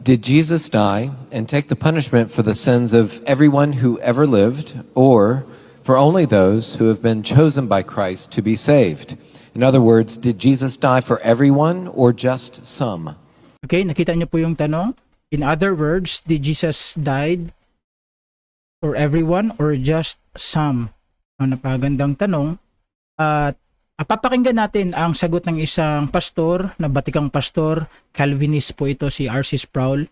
Did Jesus die and take the punishment for the sins of everyone who ever lived, or for only those who have been chosen by Christ to be saved? In other words, did Jesus die for everyone or just some? Okay, nakita niyo po yung tanong. In other words, did Jesus died for everyone or just some? Napagandang tanong. At papakinggan natin ang sagot ng isang pastor, na batikang pastor, Calvinist po ito, si R.C. Sproul.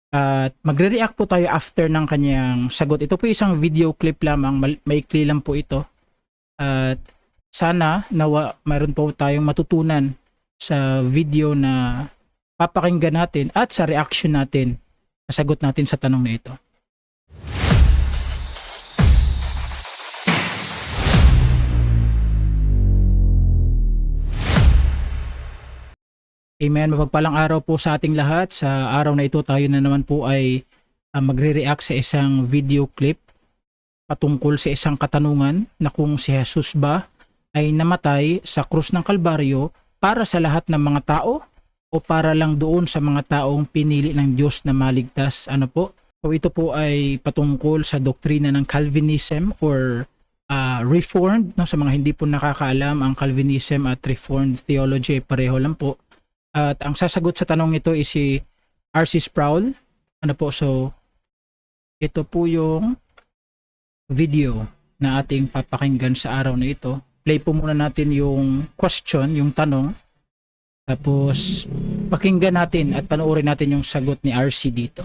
At magre-react po tayo after ng kanyang sagot. Ito po isang video clip lamang, maikli lang po ito. At sana nawa mayroon po tayong matutunan sa video na papakinggan natin at sa reaction natin, sa sagot natin sa tanong na ito. Amen. Mapagpalang araw po sa ating lahat. Sa araw na ito tayo na naman po ay magre-react sa isang video clip patungkol sa isang katanungan na kung si Jesus ba ay namatay sa krus ng Kalbaryo para sa lahat ng mga tao o para lang doon sa mga taong pinili ng Diyos na maligtas. Ano po? So ito po ay patungkol sa doktrina ng Calvinism or Reformed. No? Sa mga hindi po nakakaalam, ang Calvinism at Reformed theology pareho lang po. At ang sasagot sa tanong ito is si R.C. Sproul. Ano po, so ito po yung video na ating papakinggan sa araw na ito. Play po muna natin yung question, yung tanong. Tapos pakinggan natin at panoorin natin yung sagot ni R.C. dito.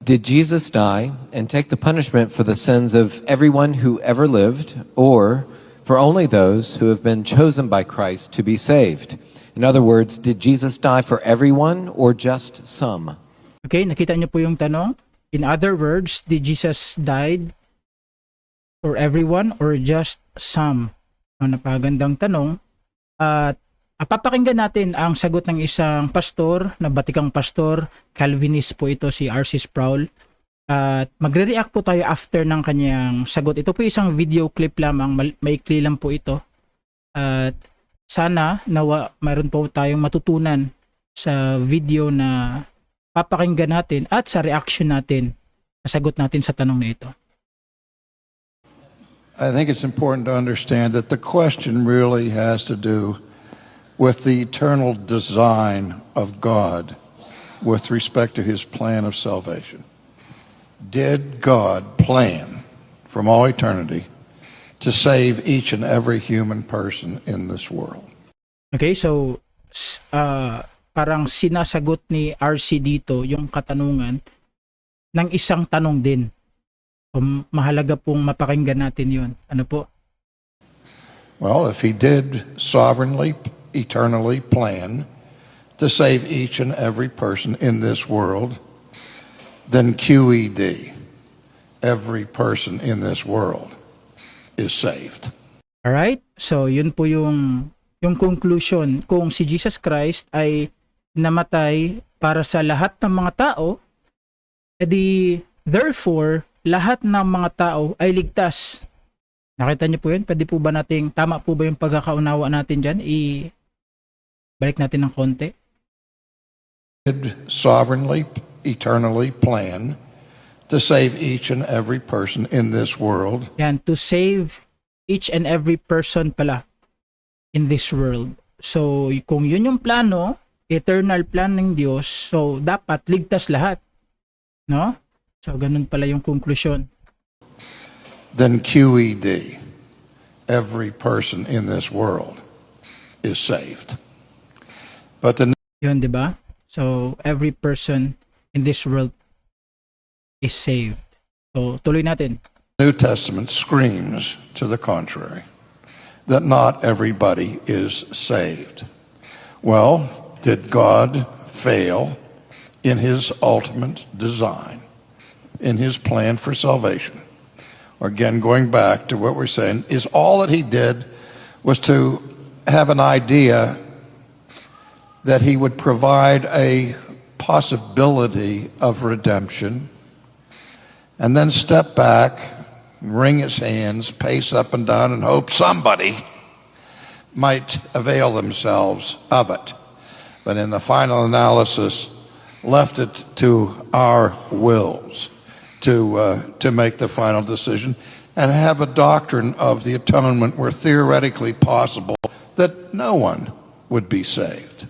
Did Jesus die and take the punishment for the sins of everyone who ever lived, or for only those who have been chosen by Christ to be saved? In other words, did Jesus die for everyone or just some? Okay, nakita niyo po yung tanong. In other words, did Jesus died for everyone or just some? Napagandang tanong. At papakinggan natin ang sagot ng isang pastor, na batikang pastor, Calvinist po ito, si R.C. Sproul. At magre-react po tayo after ng kanyang sagot. Ito po isang video clip lamang, maikli lang po ito. At sana nawa mayroon po tayong matutunan sa video na papakinggan natin at sa reaction natin, sa sagot natin sa tanong na ito. I think it's important to understand that the question really has to do with the eternal design of God with respect to his plan of salvation. Did God plan from all eternity to save each and every human person in this world? Okay, so parang sinasagot ni RC dito yung katanungan ng isang tanong din. So, mahalaga pong mapakinggan natin yun. Ano po? Well, if he did sovereignly, eternally plan to save each and every person in this world, then QED, every person in this world is saved. Alright, so yun po yung conclusion. Kung si Jesus Christ ay namatay para sa lahat ng mga tao, edi therefore, lahat ng mga tao ay ligtas. Nakita niyo po yun? Pwede po ba nating, tama po ba yung pagkakaunawa natin dyan? Balik natin ng konti. Did sovereignly, eternally plan to save each and every person in this world. Yan, to save each and every person pala in this world. So, kung yun yung plano, eternal plan ng Diyos, so dapat ligtas lahat. No? So, ganun pala yung conclusion. Then QED, every person in this world is saved. But the Yun, di ba? So, every person in this world is saved. So, tuloy natin. New Testament screams to the contrary, that not everybody is saved. Well, did God fail in his ultimate design, in his plan for salvation? Again, going back to what we're saying, is all that he did was to have an idea that he would provide a possibility of redemption, and then step back, wring his hands, pace up and down, and hope somebody might avail themselves of it. But in the final analysis, left it to our wills to make the final decision and have a doctrine of the atonement where theoretically possible that no one would be saved.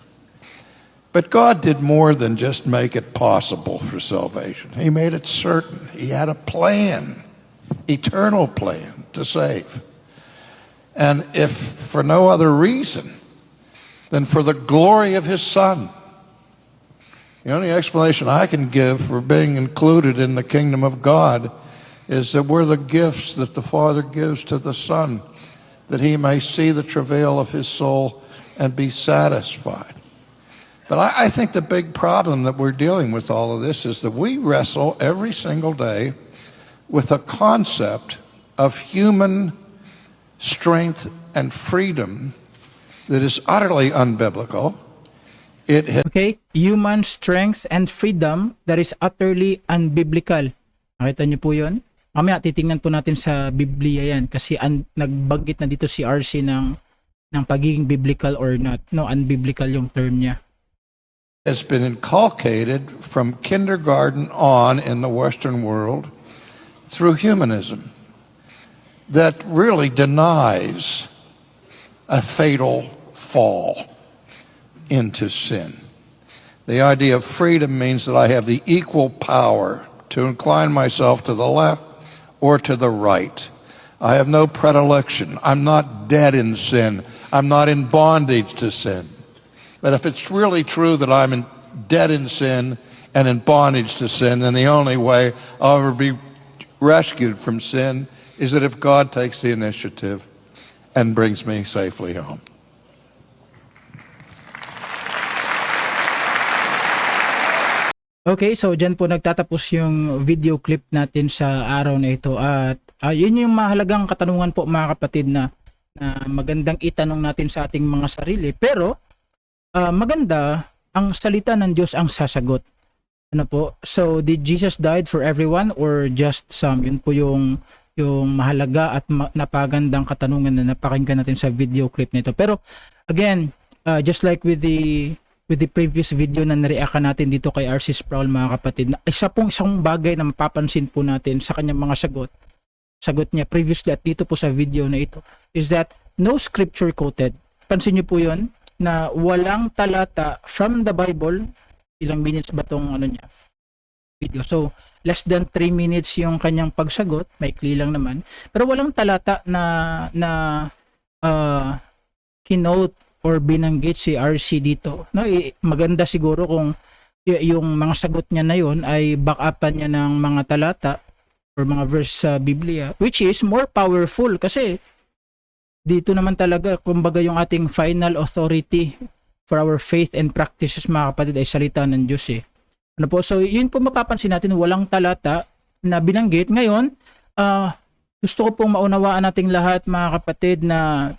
But God did more than just make it possible for salvation. He made it certain. He had a plan, eternal plan to save. And if for no other reason than for the glory of his Son. The only explanation I can give for being included in the kingdom of God is that we're the gifts that the Father gives to the Son, that he may see the travail of his soul and be satisfied. But I think the big problem that we're dealing with all of this is that we wrestle every single day with a concept of human strength and freedom that is utterly unbiblical. It has Okay? Human strength and freedom that is utterly unbiblical. Nakita niyo po yun? Mamaya titingnan po natin sa Biblia yan kasi nagbanggit na dito si RC ng pagiging biblical or not. No, unbiblical yung term niya. has been inculcated from kindergarten on in the Western world through humanism that really denies a fatal fall into sin. The idea of freedom means that I have the equal power to incline myself to the left or to the right. I have no predilection. I'm not dead in sin. I'm not in bondage to sin. But if it's really true that I'm dead in sin and in bondage to sin, then the only way I'll ever be rescued from sin is that if God takes the initiative and brings me safely home. Okay, so dyan po nagtatapos yung video clip natin sa araw na ito at yun yung mahalagang katanungan po mga kapatid na magandang itanong natin sa ating mga sarili pero maganda ang salita ng Diyos ang sasagot. Ano po? So did Jesus died for everyone or just some? Yun po yung mahalaga at napagandang katanungan na napakinggan natin sa video clip nito. Pero again, just like with the previous video na nareakan natin dito kay RC Sproul mga kapatid, na isang bagay na mapapansin po natin sa kanyang mga sagot niya previously at dito po sa video na ito is that no scripture quoted. Pansin niyo po yun na walang talata from the Bible. Ilang minutes ba tong video? So less than 3 minutes yung kanyang pagsagot, maikli lang naman. Pero walang talata na kinote or binanggit si RC dito. No, maganda siguro kung yung mga sagot niya na yon ay back-upan niya ng mga talata or mga verse sa Biblia, which is more powerful kasi dito naman talaga kumbaga yung ating final authority for our faith and practices mga kapatid ay salita ng Diyos eh. Ano po? So yun po mapapansin natin, walang talata na binanggit. Ngayon, gusto ko pong maunawaan nating lahat mga kapatid na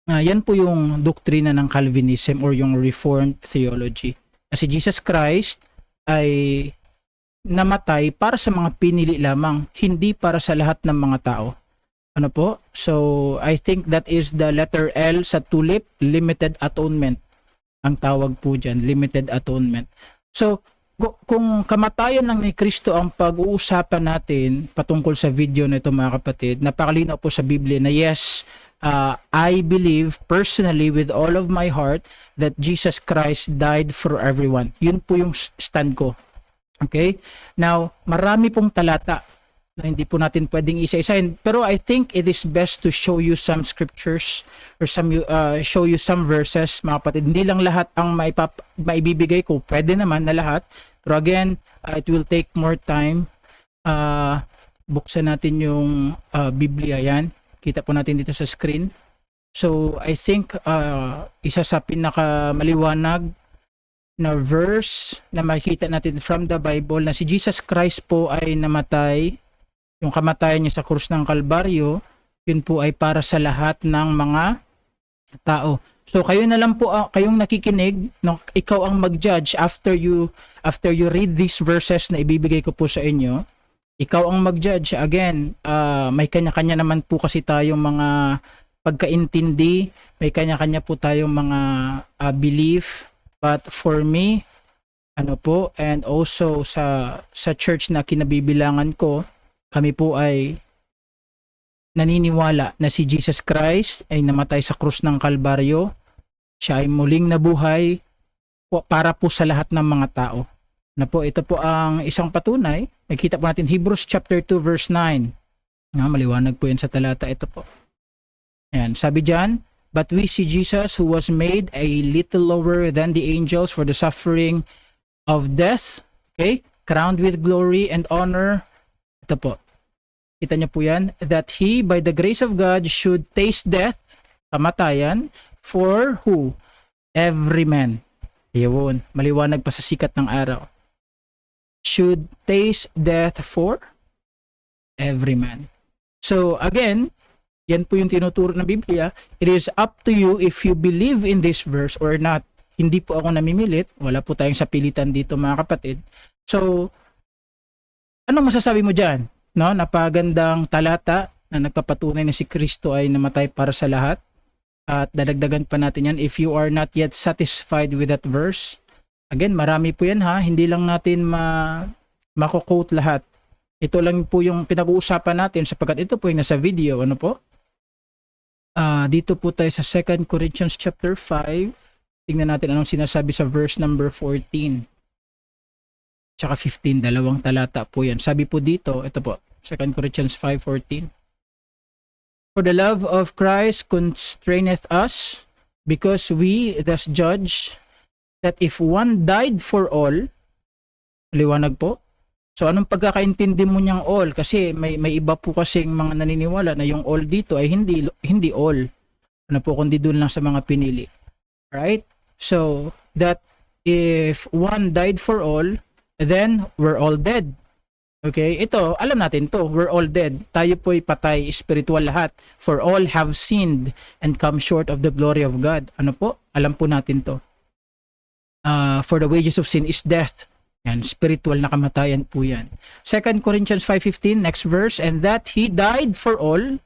yan po yung doktrina ng Calvinism or yung Reformed theology. Na si Jesus Christ ay namatay para sa mga pinili lamang, hindi para sa lahat ng mga tao. Ano po? So, I think that is the letter L sa tulip, limited atonement. Ang tawag po dyan, limited atonement. So, kung kamatayan ng ni Kristo ang pag-uusapan natin patungkol sa video na ito mga kapatid, napakalinaw po sa Biblia na yes, I believe personally with all of my heart that Jesus Christ died for everyone. Yun po yung stand ko. Okay? Now, marami pong talata na hindi po natin pwedeng isa-isahin. Pero I think it is best to show you some scriptures or show you some verses, mga kapatid. Hindi lang lahat ang maibibigay ko. Pwede naman na lahat. Pero again, it will take more time. Buksan natin yung Biblia yan. Kita po natin dito sa screen. So, I think isa sa pinakamaliwanag na verse na makikita natin from the Bible na si Jesus Christ po ay namatay. Yung kamatayan niya sa krus ng Kalbaryo, yun po ay para sa lahat ng mga tao. So kayo na lang po kayong nakikinig, no, ikaw ang mag-judge after you read these verses na ibibigay ko po sa inyo. Ikaw ang mag-judge. Again, may kanya-kanya naman po kasi tayong mga pagkaintindi, may kanya-kanya po tayong mga belief. But for me, Ano po, and also sa church na kinabibilangan ko, kami po ay naniniwala na si Jesus Christ ay namatay sa krus ng Kalbaryo. Siya ay muling nabuhay para po sa lahat ng mga tao. Na po, ito po ang isang patunay. Nakita po natin Hebrews chapter 2 verse 9. Maliwanag po yan sa talata. Ito po. Ayan, sabi diyan, but we see Jesus who was made a little lower than the angels for the suffering of death, okay, crowned with glory and honor. Ito po. Kita niyo po yan, that he by the grace of God should taste death, kamatayan, for who? Every man. Yun, maliwanag pa sa sikat ng araw. Should taste death for every man. So again, yan po yung tinuturo ng Biblia. It is up to you if you believe in this verse or not. Hindi po ako namimilit. Wala po tayong sapilitan dito mga kapatid. So, anong masasabi mo dyan? No? Napagandang talata na nagpapatunay na si Kristo ay namatay para sa lahat. At dadagdagan pa natin yan. If you are not yet satisfied with that verse, again, marami po yan ha. Hindi lang natin mako-quote lahat. Ito lang po yung pinag-uusapan natin sapagkat ito po yung nasa video. Ano po? Dito po tayo sa 2 Corinthians chapter 5. Tingnan natin anong sinasabi sa verse number 14. Tsaka 15, dalawang talata po yan. Sabi po dito, ito po, 2 Corinthians 5:14. For the love of Christ constraineth us, because we thus judge that if one died for all, liwanag po. So anong pagkakaintindi mo niyang all? Kasi may iba po kasing mga naniniwala na yung all dito ay hindi all. Ano po, kundi doon lang sa mga pinili. Right? So that if one died for all, then we're all dead. Okay? Ito, alam natin to. We're all dead. Tayo po'y patay, spiritual lahat. For all have sinned and come short of the glory of God. Ano po? Alam po natin to. For the wages of sin is death. Yan, spiritual na kamatayan po yan. 2 Corinthians 5:15, next verse. And that he died for all.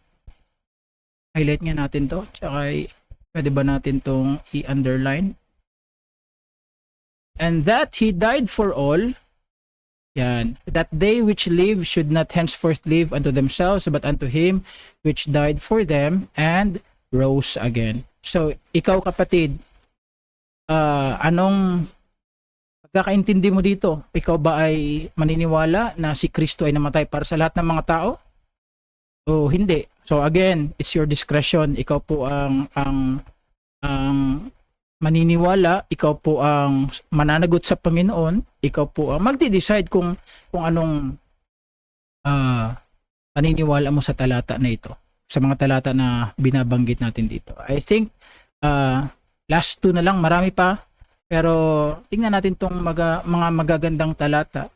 Highlight nga natin to. Tsaka, pwede ba natin tong i-underline? And that he died for all. Yan. That they which live should not henceforth live unto themselves, but unto him which died for them and rose again. So, ikaw kapatid, anong pagkakaintindi mo dito? Ikaw ba ay maniniwala na si Kristo ay namatay para sa lahat ng mga tao? O hindi? So again, it's your discretion. Ikaw po ang maniniwala, ikaw po ang mananagot sa Panginoon, ikaw po ang magde-decide kung anong paniniwala mo sa talata na ito, sa mga talata na binabanggit natin dito. I think last two na lang, marami pa, pero tingnan natin tong mga magagandang talata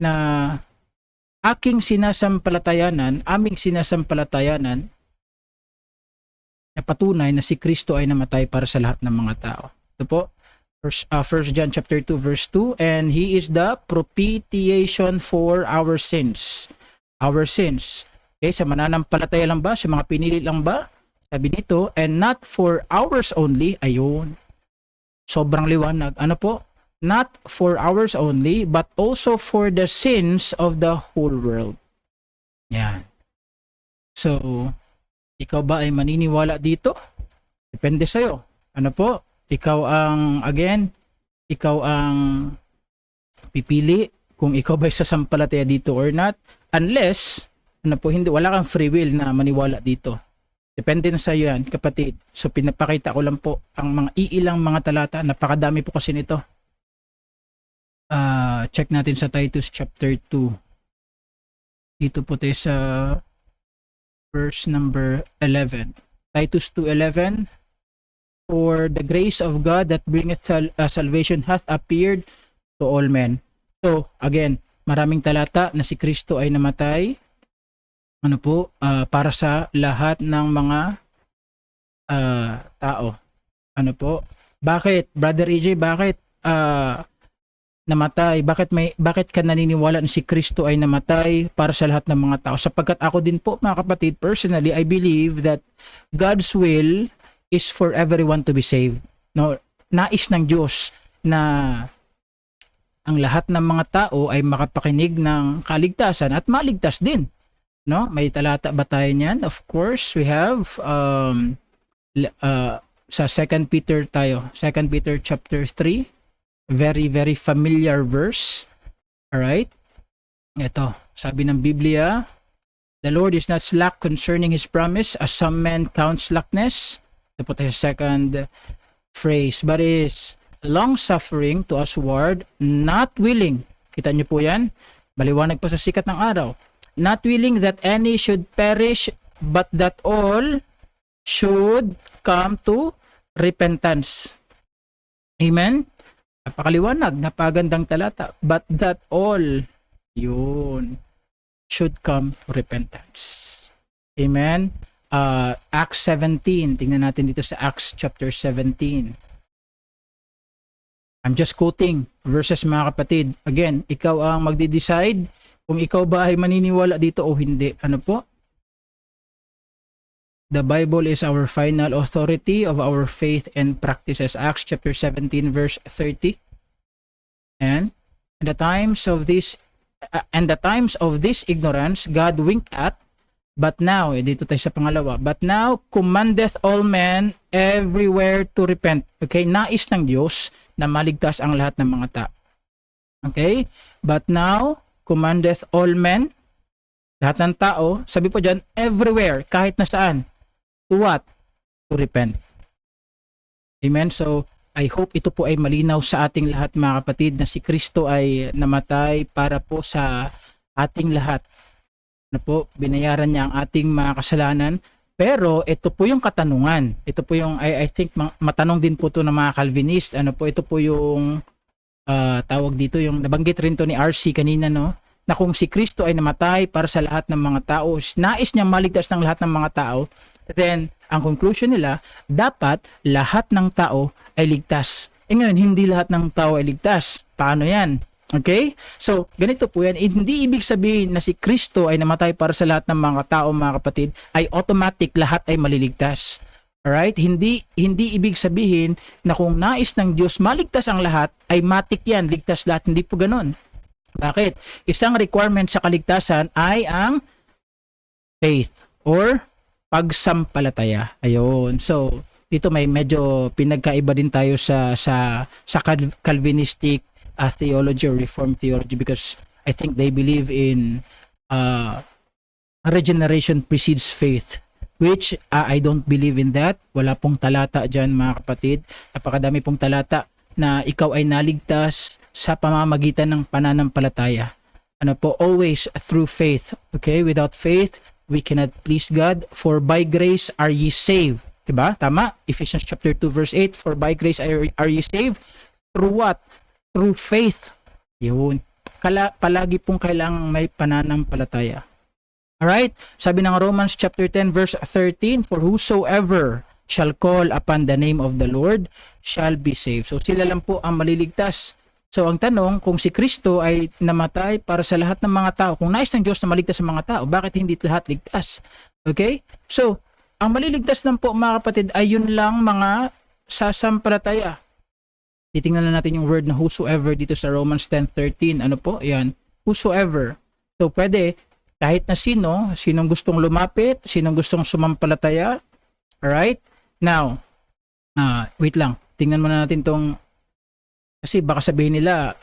na aming sinasampalatayanan na patunay na si Kristo ay namatay para sa lahat ng mga tao. Ito po, 1 John chapter 2 verse 2, and he is the propitiation for our sins. Our sins. Okay, sa mananampalataya lang ba? Sa mga pinili lang ba? Sabi dito, and not for ours only. Ayun. Sobrang liwanag. Ano po? Not for ours only, but also for the sins of the whole world. Yan. So, ikaw ba ay maniniwala dito? Depende sa'yo. Ano po? Ikaw ang pipili kung ikaw ba ay sasampalataya dito or not. Unless, wala kang free will na maniwala dito. Depende na sa'yo yan, kapatid. So, pinapakita ko lang po ang mga iilang mga talata. Napakadami po kasi nito. Check natin sa Titus chapter 2. Dito po tayo sa verse number 11. Titus 2:11. For the grace of God that bringeth salvation hath appeared to all men. So, again, maraming talata na si Kristo ay namatay. Para sa lahat ng mga tao. Bakit, Brother EJ, bakit namatay? Bakit ka naniniwala na si Kristo ay namatay para sa lahat ng mga tao? Sapagkat ako din po, mga kapatid, personally, I believe that God's will is for everyone to be saved. No, nais ng Diyos na ang lahat ng mga tao ay makapakinig ng kaligtasan at maligtas din. No? May talata ba tayo niyan? Of course, we have sa 2 Peter tayo. 2 Peter chapter 3. Very, very familiar verse. Alright? Ito, sabi ng Biblia, the Lord is not slack concerning His promise, as some men count slackness. Ito po tayo sa second phrase. But is long-suffering to usward, not willing. Kita niyo po yan? Maliwanag po sa sikat ng araw. Not willing that any should perish, but that all should come to repentance. Amen? Napakaliwanag, napagandang talata. But that all, yun, should come to repentance. Amen? Acts 17. Tingnan natin dito sa Acts chapter 17. I'm just quoting verses mga kapatid. Again, ikaw ang magde-decide kung ikaw ba ay maniniwala dito o hindi. Ano po? The Bible is our final authority of our faith and practices. Acts chapter 17 verse 30. And the times of this ignorance God winked at, but now, dito tayo sa pangalawa, but now commandeth all men everywhere to repent. Okay, nais ng Diyos na maligtas ang lahat ng mga tao. Okay? But now commandeth all men, lahat ng tao, sabi po dyan, everywhere, kahit na saan. To what? To repent. Amen? So, I hope ito po ay malinaw sa ating lahat mga kapatid na si Kristo ay namatay para po sa ating lahat. Na po, binayaran niya ang ating mga kasalanan. Pero ito po yung katanungan. Ito po yung, I think, matanong din po to ng mga Calvinist. Ano po, ito po yung tawag dito, yung nabanggit rin to ni RC kanina, no? Na kung si Kristo ay namatay para sa lahat ng mga tao, nais niya maligtas ng lahat ng mga tao, then, ang conclusion nila, dapat lahat ng tao ay ligtas. Ngayon, hindi lahat ng tao ay ligtas. Paano yan? Okay? So, ganito po yan. Hindi ibig sabihin na si Kristo ay namatay para sa lahat ng mga tao, mga kapatid, ay automatic lahat ay maliligtas. Alright? Hindi ibig sabihin na kung nais ng Diyos maligtas ang lahat, ay matik yan, ligtas lahat. Hindi po ganun. Bakit? Isang requirement sa kaligtasan ay ang faith or pagsampalataya. Ayun. So, dito may medyo pinagkaiba din tayo sa Calvinistic theology or Reformed theology, because I think they believe in regeneration precedes faith, which I don't believe in that. Wala pong talata dyan mga kapatid. Napakadami pong talata na ikaw ay naligtas sa pamamagitan ng pananampalataya. Ano po? Always through faith. Okay? Without faith, we cannot please God. For by grace are ye saved. Diba? Tama? Ephesians chapter 2 verse 8. For by grace are ye saved. Through what? Through faith. Yun. Palagi pong kailangang may pananampalataya. Alright? Sabi ng Romans chapter 10 verse 13, for whosoever shall call upon the name of the Lord shall be saved. So sila lang po ang maliligtas. So ang tanong, kung si Kristo ay namatay para sa lahat ng mga tao, kung nais ng Diyos na maligtas sa mga tao, bakit hindi lahat ligtas? Okay? So, ang maliligtas lang po mga kapatid ay yun lang mga sasampalataya. Titingnan na natin yung word na whosoever dito sa Romans 10:13. Ano po? Ayan. Whosoever. So pwede kahit na sinong gustong lumapit, sinong gustong sumampalataya. Alright? Now, wait lang. Tingnan muna natin tong, kasi baka sabihin nila,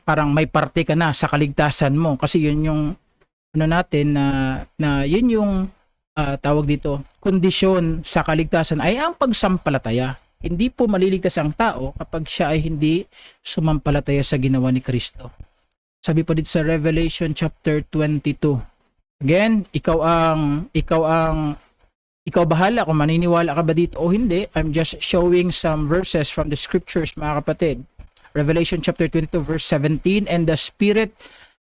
parang may parte ka na sa kaligtasan mo. Kasi yun yung, na yun yung, tawag dito, kondisyon sa kaligtasan ay ang pagsampalataya. Hindi po maliligtas ang tao kapag siya ay hindi sumampalataya sa ginawa ni Kristo. Sabi po dito sa Revelation chapter 22. Again, ikaw bahala kung maniniwala ka ba dito o hindi. I'm just showing some verses from the scriptures mga kapatid. Revelation chapter 22 verse 17, and the Spirit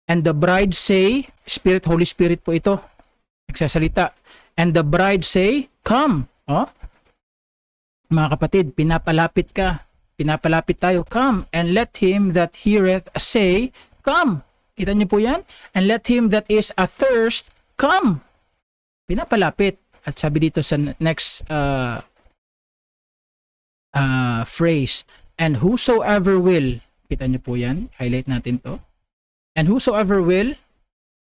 and the bride say, Spirit, Holy Spirit po ito, nagsasalita. And the bride say, come. Oh? Mga kapatid, pinapalapit tayo, come, and let him that heareth say, come. Kita niyo po yan? And let him that is athirst, come. Pinapalapit. At sabi dito sa next phrase, and whosoever will, Kita niyo po yan. Highlight natin to. And whosoever will,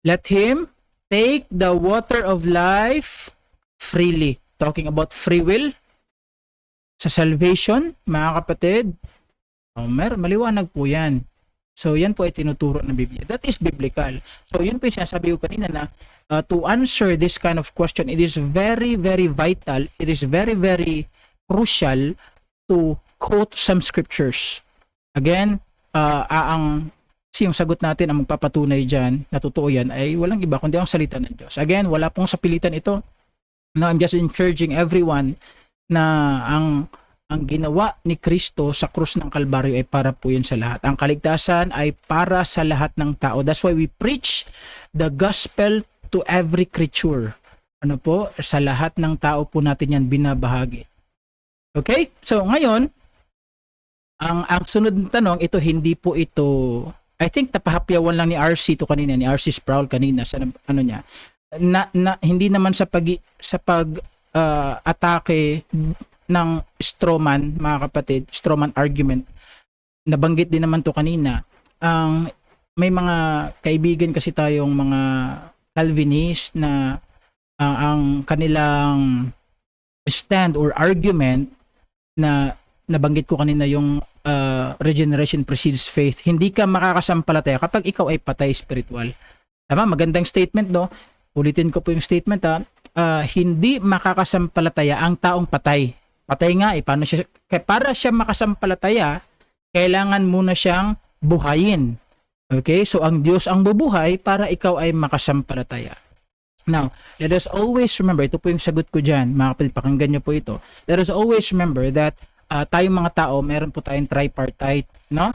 let him take the water of life freely. Talking about free will. Sa salvation, mga kapatid, maliwanag po yan. So, yan po ay tinuturo ng Biblia. That is biblical. So, yun po yung sinasabi ko kanina na to answer this kind of question, it is very, very vital. It is very, very crucial to quote some scriptures. Again, kasi yung sagot natin ang magpapatunay dyan, na totoo yan, ay walang iba kundi ang salita ng Diyos. Again, wala pong sapilitan ito. No, I'm just encouraging everyone na ang ginawa ni Kristo sa krus ng Kalbaryo ay para po yun sa lahat. Ang kaligtasan ay para sa lahat ng tao. That's why we preach the gospel to every creature. Ano po? Sa lahat ng tao po natin yan binabahagi. Okay? So, ngayon, ang sunod na tanong, ito hindi po ito, I think napahapyawan lang ni RC to kanina, ni RC Sproul kanina sa ano niya. Hindi naman sa atake ng strawman, mga kapatid, strawman argument. Nabanggit din naman to kanina. May mga kaibigan kasi tayong mga Calvinist na ang kanilang stand or argument na nabanggit ko kanina yung regeneration precedes faith. Hindi ka makakasampalataya kapag ikaw ay patay spiritual. Tama? Magandang statement, no? Ulitin ko po yung statement, hindi makakasampalataya ang taong patay. Patay nga, para siya makasampalataya, kailangan muna siyang buhayin. Okay? So, ang Diyos ang bubuhay para ikaw ay makasampalataya. Now, let us always remember, ito po yung sagot ko dyan, mga kapatid, pakinggan nyo po ito. Let us always remember that tayong mga tao, meron po tayong tripartite, no?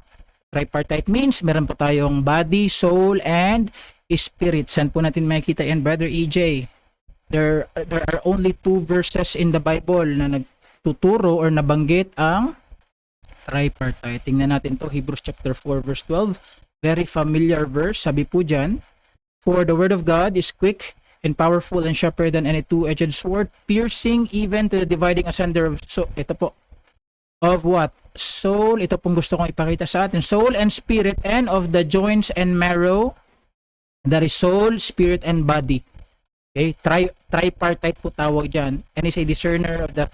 Tripartite means meron po tayong body, soul, and spirit. Saan po natin makikita yan, Brother EJ? There are only 2 verses in the Bible na nagtuturo or nabanggit ang tripartite. Tingnan natin to, Hebrews chapter 4 verse 12. Very familiar verse. Sabi po dyan, for the word of God is quick and powerful and sharper than any two-edged sword, piercing even to the dividing asunder of ito po, of what? Soul. Ito pong gusto kong ipakita sa atin. Soul and spirit, and of the joints and marrow. That is soul, spirit, and body. Okay? Tripartite po tawag dyan. And is a discerner of the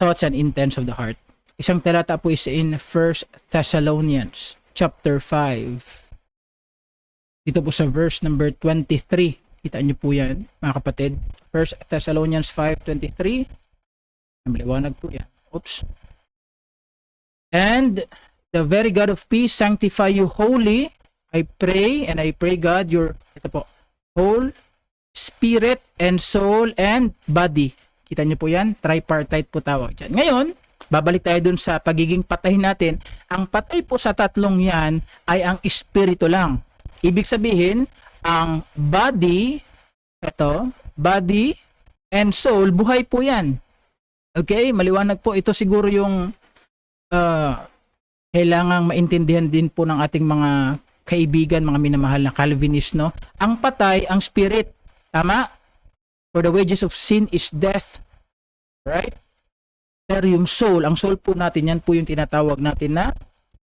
thoughts and intents of the heart. Isang talata po is in 1 Thessalonians chapter 5. Dito po sa verse number 23. Kita nyo po yan, mga kapatid. 1 Thessalonians 5:23. Maliwanag po yan. Oops. And the very God of peace sanctify you wholly. I pray God your whole spirit and soul and body. Kita niyo po yan, tripartite po tawag dyan. Ngayon, babalik tayo dun sa pagiging patay natin. Ang patay po sa tatlong yan ay ang espiritu lang. Ibig sabihin, ang body and soul, buhay po yan. Okay, maliwanag po. Ito siguro yung kailangang maintindihan din po ng ating mga kaibigan, mga minamahal na Calvinist, no? Ang patay, ang spirit. Tama? For the wages of sin is death. Right? Pero yung soul, ang soul po natin, yan po yung tinatawag natin na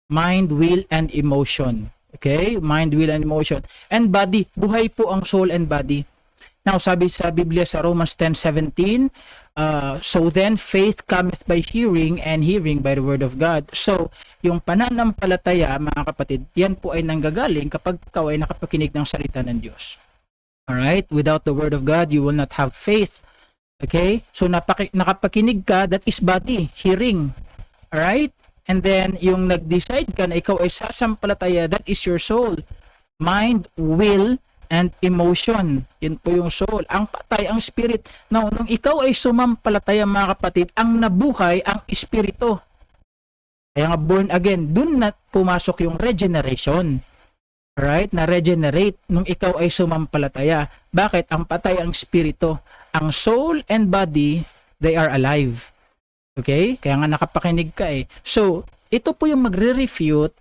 mind, will, and emotion. Okay? Mind, will, and emotion. And body, buhay po ang soul and body. Now, sabi sa Biblia sa Romans 10:17, so then faith cometh by hearing, and hearing by the word of God. So, yung pananampalataya, mga kapatid, yan po ay nanggagaling kapag ikaw ay nakapakinig ng salita ng Diyos. Alright? Without the word of God, you will not have faith. Okay? So, nakapakinig ka, that is body, hearing. Alright? And then, yung nag-decide ka na ikaw ay sasampalataya, that is your soul. Mind, will, and emotion. Yun po yung soul. Ang patay, ang spirit. Now, nung ikaw ay sumampalataya, mga kapatid, ang nabuhay, ang espiritu. Kaya nga born again, dun na pumasok yung regeneration. Right? Na-regenerate nung ikaw ay sumampalataya. Bakit? Ang patay, ang espiritu. Ang soul and body, they are alive. Okay? Kaya nga nakapakinig ka eh. So, ito po yung magre-refute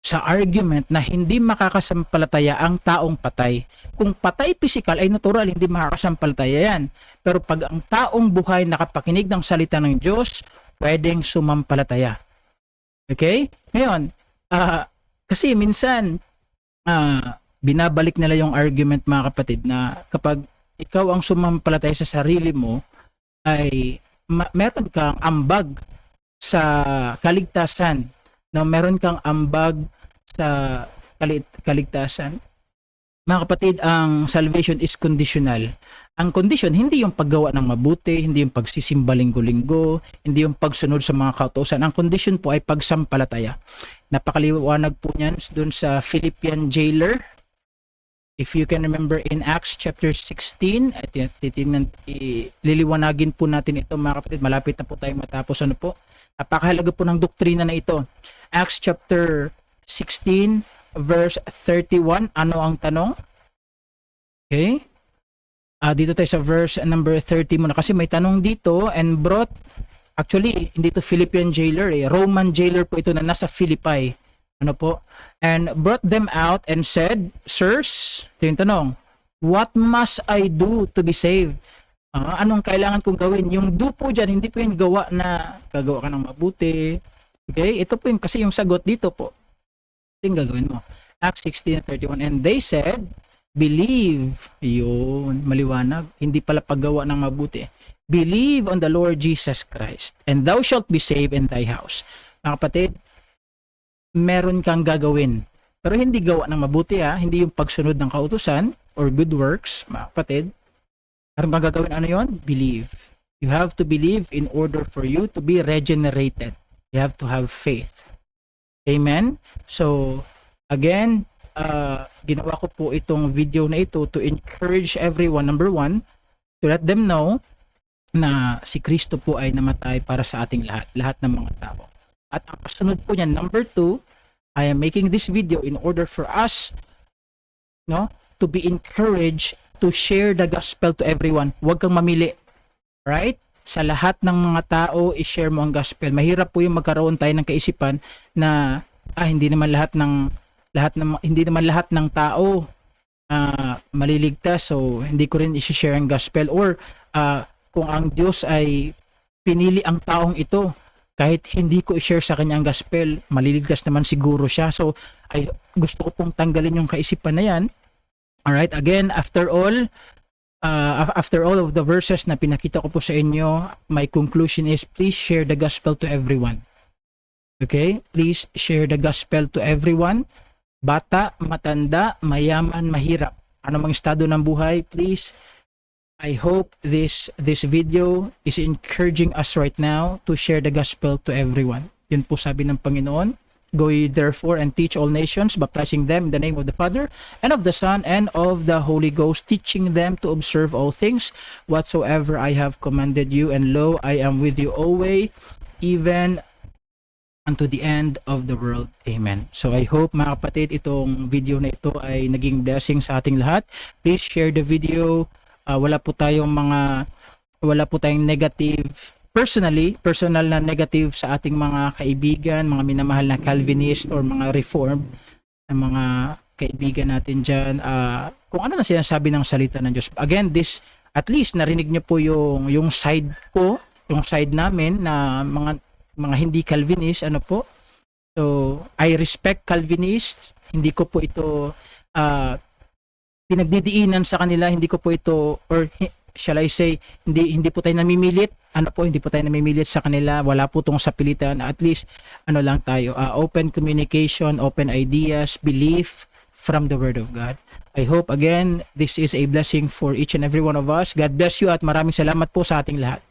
sa argument na hindi makakasampalataya ang taong patay. Kung patay physical ay natural, hindi makakasampalataya yan. Pero pag ang taong buhay nakapakinig ng salita ng Diyos, pwedeng sumampalataya. Okay? Ngayon, Kasi minsan, binabalik nila yung argument, mga kapatid, na kapag ikaw ang sumampalataya sa sarili mo, ay meron kang ambag sa kaligtasan. No, meron kang ambag sa kaligtasan. Mga kapatid, ang salvation is conditional. Ang condition, hindi yung paggawa ng mabuti, hindi yung pagsisimba linggo-linggo, hindi yung pagsunod sa mga kautusan. Ang condition po ay pagsampalataya. Napakaliwanag po niyan dun sa Philippian jailer. If you can remember in Acts chapter 16, at liliwanagin po natin ito, mga kapatid. Malapit na po tayo matapos. Ano po? Napakahalaga po ng doktrina na ito. Acts chapter 16 verse 31. Ano ang tanong? Okay. Dito tayo sa verse number 30 muna kasi may tanong dito, and brought, actually hindi to Philippian jailer, Roman jailer po ito na nasa Philippi. Ano po? And brought them out and said, Sirs, ito yung tanong, what must I do to be saved? Anong kailangan kong gawin? Yung do po dyan, hindi po yung gawa na gagawa ka ng mabuti. Okay? Ito po yung, kasi yung sagot dito po. Ito yung gagawin mo. Acts 16:31. And they said, believe. Yun, maliwanag. Hindi pala paggawa ng mabuti. Believe on the Lord Jesus Christ, and thou shalt be saved in thy house. Mga kapatid, meron kang gagawin. Pero hindi gawa ng mabuti, hindi yung pagsunod ng kautusan or good works, mga kapatid. Meron kang gagawin, ano yon? Believe. You have to believe in order for you to be regenerated. You have to have faith. Amen? So, again, ginawa ko po itong video na ito to encourage everyone, number one, to let them know na si Kristo po ay namatay para sa ating lahat ng mga tao. At ang kasunod po niyan, number two, I am making this video in order for us, to be encouraged to share the gospel to everyone. Huwag kang mamili. Right? Sa lahat ng mga tao, i-share mo ang gospel. Mahirap po yung magkaroon tayo ng kaisipan na hindi naman lahat ng tao maliligtas, so hindi ko rin i-share ang gospel, or kung ang Diyos ay pinili ang taong ito, kahit hindi ko i-share sa kanya ang gospel, maliligtas naman siguro siya. So ay gusto ko pong tanggalin yung kaisipan na yan. Alright, again, after all of the verses na pinakita ko po sa inyo, my conclusion is please share the gospel to everyone. Okay? Please share the gospel to everyone. Bata, matanda, mayaman, mahirap. Ano mang estado ng buhay, please. I hope this video is encouraging us right now to share the gospel to everyone. Yun po sabi ng Panginoon. Go ye therefore and teach all nations, baptizing them in the name of the Father, and of the Son, and of the Holy Ghost, teaching them to observe all things whatsoever I have commanded you. And lo, I am with you always, even unto the end of the world. Amen. So I hope, mga kapatid, itong video na ito ay naging blessing sa ating lahat. Please share the video. Wala po tayong negative, personal na negative sa ating mga kaibigan, mga minamahal na Calvinist or mga Reformed, na mga kaibigan natin dyan. Kung ano na sinasabi ng salita ng Diyos. Again, at least narinig niyo po yung side ko, yung side namin na mga hindi Calvinist, ano po. So, I respect Calvinists. Hindi ko po ito pinagdidiinan sa kanila, hindi ko po ito, or shall I say, hindi po tayo namimilit. Hindi po tayo namimilit sa kanila. Wala po tong sapilitan. At least, lang tayo. Open communication, open ideas, belief from the Word of God. I hope, again, this is a blessing for each and every one of us. God bless you at maraming salamat po sa ating lahat.